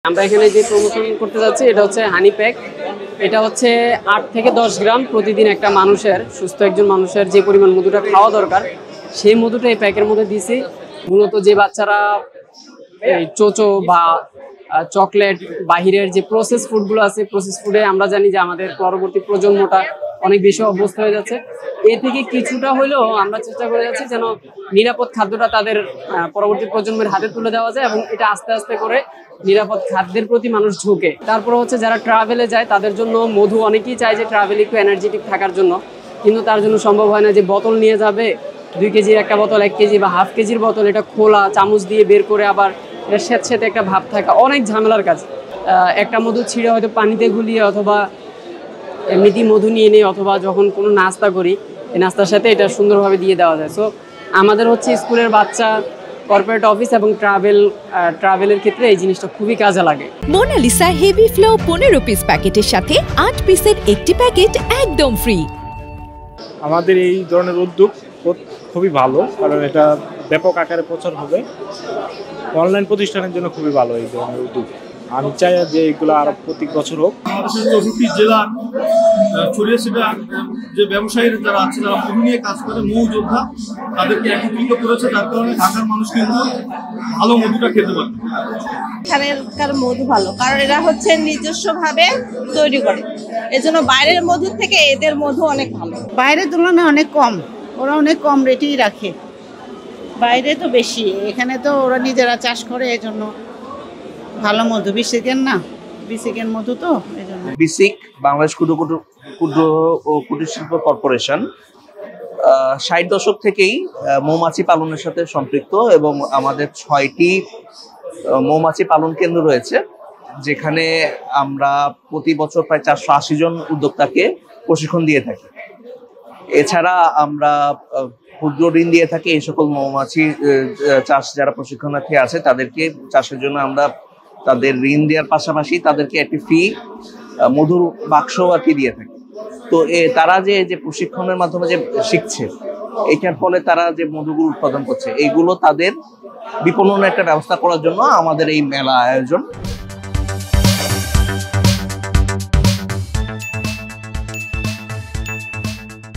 আমরা এখানে যে প্রমোশন করতে যাচ্ছি এটা হচ্ছে হানি প্যাক। এটা হচ্ছে 8 থেকে 10 গ্রাম প্রতিদিন একটা মানুষের, সুস্থ একজন মানুষের যে পরিমাণ মধুটা খাওয়া দরকার সেই মধুটা এই প্যাকের মধ্যে দিছি। মূলত যে বাচ্চারা এই চোচো বা চকলেট বাহিরের যে প্রসেস ফুডগুলো আছে, প্রসেস ফুডে আমরা জানি যে আমাদের পরবর্তী প্রজন্মটা অনেক বেশি অভ্যস্ত হয়ে যাচ্ছে। এ থেকে কিছুটা হলেও আমরা চেষ্টা করে যাচ্ছি যেন নিরাপদ খাদ্যটা তাদের পরবর্তী প্রজন্মের হাতে তুলে দেওয়া যায় এবং এটা আস্তে আস্তে করে নিরাপদ খাদ্যের প্রতি মানুষ ঝুঁকে। তারপর হচ্ছে যারা ট্রাভেলে যায় তাদের জন্য মধু অনেকেই চায় যে ট্রাভেলে একটু এনার্জেটিক থাকার জন্য, কিন্তু তার জন্য সম্ভব হয় না যে বোতল নিয়ে যাবে 2 কেজির একটা বোতল, 1 কেজি বা হাফ কেজির বোতল, এটা খোলা চামচ দিয়ে বের করে আবার এটা স্যাঁতস্যাঁতে একটা ভাব থাকা অনেক ঝামেলার কাজ। একটা মধু ছিঁড়ে হয়তো পানিতে গুলিয়ে অথবা এমনিতেই মধু নিয়ে নেই, অথবা যখন কোনো নাস্তা করি এই নাস্তার সাথে এটা সুন্দরভাবে দিয়ে দেওয়া যায়। সো আমাদের হচ্ছে স্কুলের বাচ্চা, কর্পোরেট অফিস এবং ট্রাভেলের ক্ষেত্রে এই জিনিসটা খুবই কাজে লাগে। মোনালিসা হেভি ফ্লো 15 পিস প্যাকেটের সাথে 8 পিসের একটি প্যাকেট একদম ফ্রি। আমাদের এই ধরনের উদ্যোগ খুবই ভালো, কারণ এটা ব্যাপক আকারে প্রচার হবে। অনলাইন প্রতিষ্ঠানের জন্য খুবই ভালো এই ধরনের উদ্যোগ। আমি চাই যে এগুলো আরো প্রতি বছর হোক। বাংলাদেশের 64টি জেলার ছড়িয়ে ছিটা যে ব্যবসায়ীরা যারা আছে, যারা মধু নিয়ে কাজ করে, মৌ যোদ্ধা, তাদেরকে একত্রিত করেছে, যার কারণে ঢাকার মানুষ কিন্তু ভালো মধুটা খেতে পারে। এখানকার মধু ভালো, কারণ এরা হচ্ছে নিজস্বভাবে তৈরি করে, এজন্য বাইরের মধুর থেকে এদের মধু অনেক ভালো। বাইরের তুলনায় অনেক কম, ওরা অনেক কম রেটেই রাখে। বাইরে তো বেশি, এখানে তো ওরা নিজেরা চাষ করে, এজন্য ভালো মধু। বিসিকের মধু তো এজন্য। বিসিক বাংলাদেশ ক্ষুদ্র ও কুটির শিল্প কর্পোরেশন 60 দশক থেকেই মৌমাছি পালনের সাথে সম্পৃক্ত এবং আমাদের 6টি মৌমাছি পালন কেন্দ্র রয়েছে, যেখানে আমরা প্রতি বছর প্রায় 480 জন উদ্যোক্তাকে প্রশিক্ষণ দিয়ে থাকি। এছাড়া আমরা ক্ষুদ্র ঋণ দিয়ে থাকি এই সকল মৌমাছি চাষ যারা প্রশিক্ষণার্থী আছে তাদেরকে। চাষের জন্য আমরা তাদের ঋণ দেওয়ার পাশাপাশি তাদেরকে একটি ফ্রি মধুর বাক্স আর কি দিয়ে থাকি। তো তারা যে প্রশিক্ষণের মাধ্যমে যে শিখছে, এটার ফলে তারা যে মধুগুলো উৎপাদন করছে, এইগুলো তাদের বিপণনের একটা ব্যবস্থা করার জন্য আমাদের এই মেলা আয়োজন।